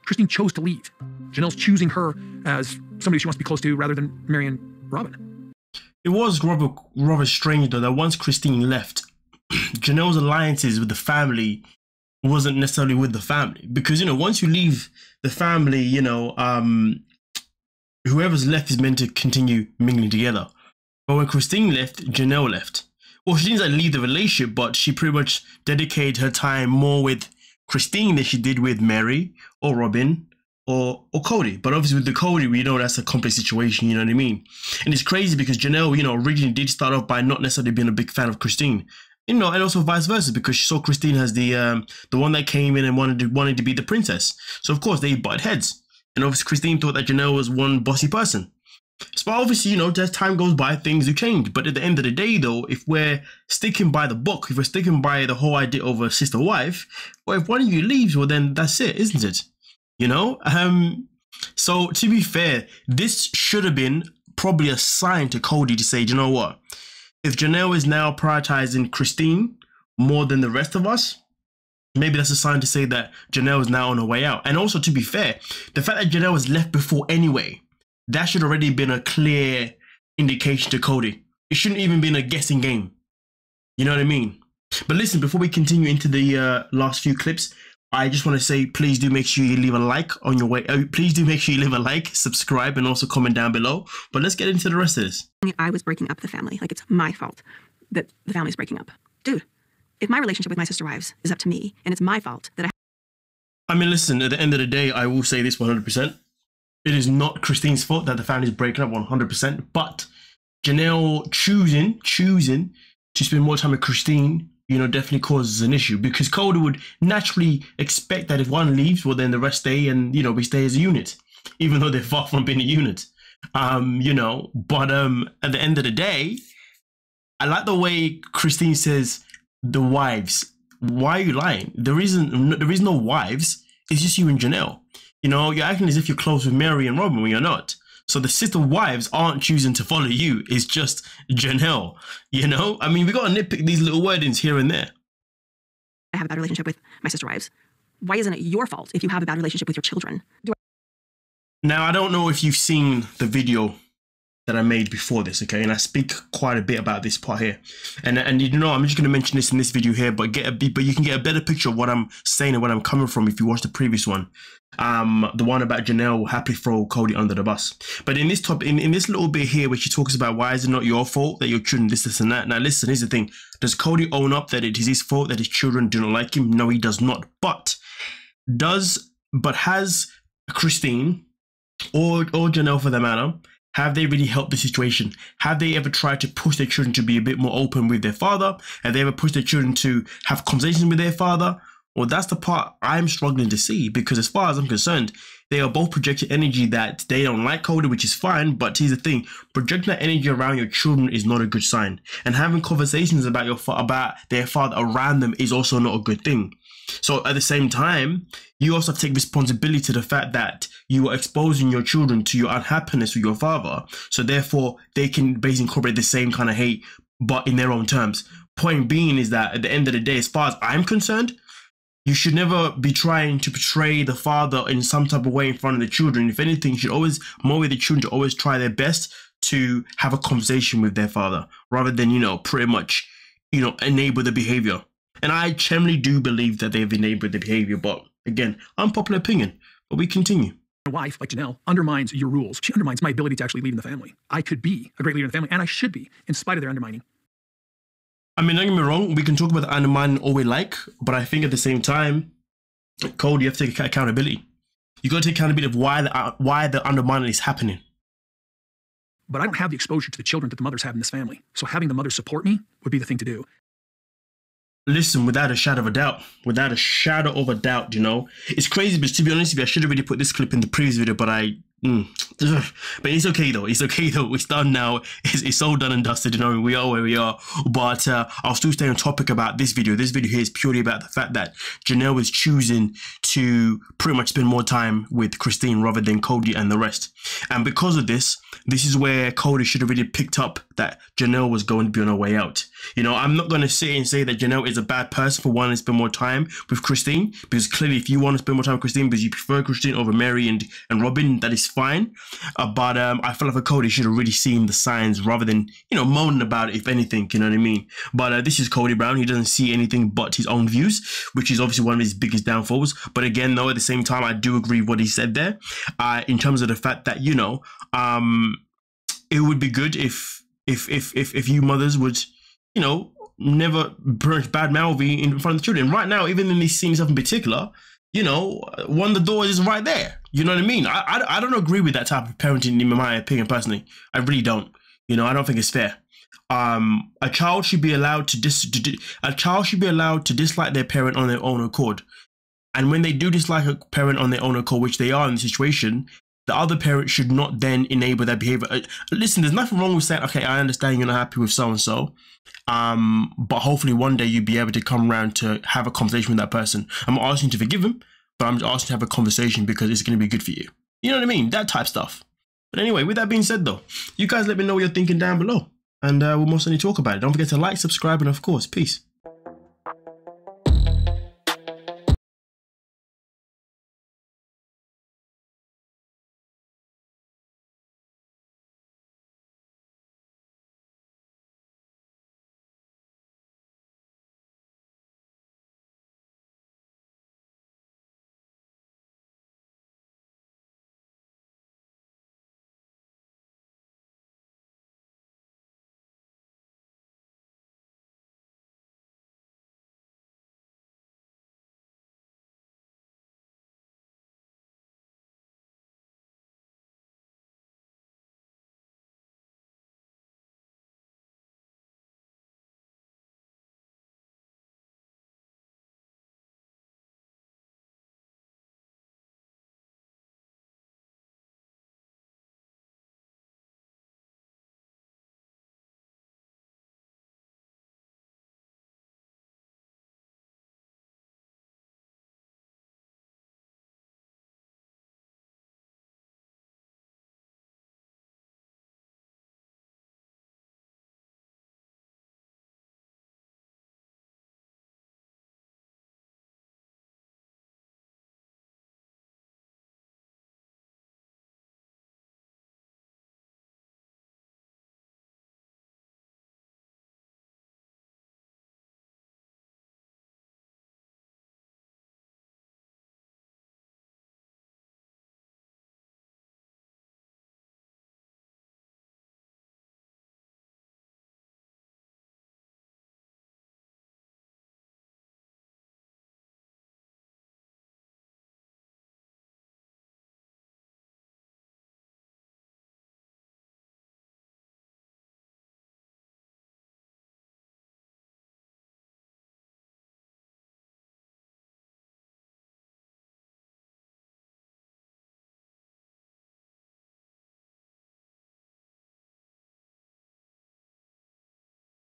Christine chose to leave. Janelle's choosing her as somebody she wants to be close to rather than Meri and Robyn. It was rather strange though that once Christine left, Janelle's alliances with the family wasn't necessarily with the family, because you know, once you leave the family, you know, whoever's left is meant to continue mingling together. But when Christine left, Janelle left. Well, she didn't like leave the relationship, but she pretty much dedicated her time more with Christine than she did with Meri or Robyn or Kody. But obviously with the Kody, we know that's a complex situation, you know what I mean? And it's crazy because Janelle, you know, originally did start off by not necessarily being a big fan of Christine. You know, and also vice versa, because she saw Christine as the one that came in and wanted to be the princess. So of course they butted heads. And obviously Christine thought that Janelle was one bossy person. So obviously, you know, as time goes by, things do change. But at the end of the day, though, if we're sticking by the book, if we're sticking by the whole idea of a sister-wife, well, if one of you leaves, well, then that's it, isn't it? You know? So to be fair, this should have been probably a sign to Kody to say, you know what? If Janelle is now prioritizing Christine more than the rest of us, maybe that's a sign to say that Janelle is now on her way out. And also, to be fair, the fact that Janelle was left before anyway, that should already been a clear indication to Kody. It shouldn't even been a guessing game. You know what I mean? But listen, before we continue into the last few clips, I just want to say, please do make sure you leave a like on your way. Please do make sure you leave a like, subscribe, and also comment down below. But let's get into the rest of this. I was breaking up the family. Like, it's my fault that the family's breaking up. Dude, if my relationship with my sister wives is up to me, and it's my fault that I mean, listen, at the end of the day, I will say this 100%. It is not Christine's fault that the family's breaking up 100%, but Janelle choosing to spend more time with Christine, you know, definitely causes an issue, because Kody would naturally expect that if one leaves, well, then the rest stay, and, you know, we stay as a unit, even though they're far from being a unit, you know. But at the end of the day, I like the way Christine says the wives. Why are you lying? There is no wives. It's just you and Janelle. You know, you're acting as if you're close with Meri and Robyn when you're not. So the sister wives aren't choosing to follow you. It's just Janelle, you know? I mean, we got to nitpick these little wordings here and there. I have a bad relationship with my sister wives. Why isn't it your fault if you have a bad relationship with your children? Now, I don't know if you've seen the video that I made before this, okay? And I speak quite a bit about this part here. And you know, I'm just going to mention this in this video here, but you can get a better picture of what I'm saying and where I'm coming from if you watch the previous one. The one about Janelle will happily throw Kody under the bus. But in this topic, in this little bit here, where she talks about why is it not your fault that your children this and that. Now listen, here's the thing. Does Kody own up that it is his fault that his children do not like him? No, he does not. But has Christine or Janelle, for that matter, have they really helped the situation? Have they ever tried to push their children to be a bit more open with their father? Have they ever pushed their children to have conversations with their father? Well, that's the part I'm struggling to see, because as far as I'm concerned, they are both projecting energy that they don't like Kody, which is fine. But here's the thing, projecting that energy around your children is not a good sign. And having conversations about their father around them is also not a good thing. So at the same time, you also take responsibility to the fact that you are exposing your children to your unhappiness with your father. So therefore, they can basically incorporate the same kind of hate, but in their own terms. Point being is that at the end of the day, as far as I'm concerned, you should never be trying to portray the father in some type of way in front of the children. If anything, you should always motivate the children to always try their best to have a conversation with their father, rather than, you know, pretty much, you know, enable the behavior. And I generally do believe that they've enabled the behavior, but again, unpopular opinion. But we continue. A wife like Janelle undermines your rules. She undermines my ability to actually lead in the family. I could be a great leader in the family, and I should be, in spite of their undermining. I mean, don't get me wrong, we can talk about the undermining all we like, but I think at the same time, Kody, you have to take accountability. You got to take accountability of why the undermining is happening. But I don't have the exposure to the children that the mothers have in this family. So having the mothers support me would be the thing to do. Listen, without a shadow of a doubt, you know, it's crazy, but to be honest with you, I should have already put this clip in the previous video, but but it's okay though. It's okay though. It's done now. It's all done and dusted. You know, we are where we are. But I'll still stay on topic about this video. This video here is purely about the fact that Janelle is choosing to pretty much spend more time with Christine rather than Kody and the rest. And because of this is where Kody should have really picked up that Janelle was going to be on her way out. You know, I'm not going to sit and say that Janelle is a bad person for wanting to spend more time with Christine, because clearly if you want to spend more time with Christine because you prefer Christine over Meri and Robyn, that is fine. But I feel like Kody should have really seen the signs rather than, you know, moaning about it, if anything, you know what I mean? But this is Kody Brown. He doesn't see anything but his own views, which is obviously one of his biggest downfalls. But again, though, at the same time, I do agree with what he said there, in terms of the fact that, you know, it would be good if you mothers would, you know, never bad mouthing in front of the children. Right now, even in these scenes in particular, you know, one of the doors is right there. You know what I mean? I don't agree with that type of parenting, in my opinion, personally. I really don't. You know, I don't think it's fair. A child should be allowed to dislike their parent on their own accord. And when they do dislike a parent on their own accord, which they are in the situation, the other parent should not then enable that behavior. Listen, there's nothing wrong with saying, okay, I understand you're not happy with so-and-so, but hopefully one day you'll be able to come around to have a conversation with that person. I'm not asking you to forgive him, but I'm asking to have a conversation because it's going to be good for you. You know what I mean? That type stuff. But anyway, with that being said, though, you guys let me know what you're thinking down below, and we'll most certainly talk about it. Don't forget to like, subscribe, and of course, peace.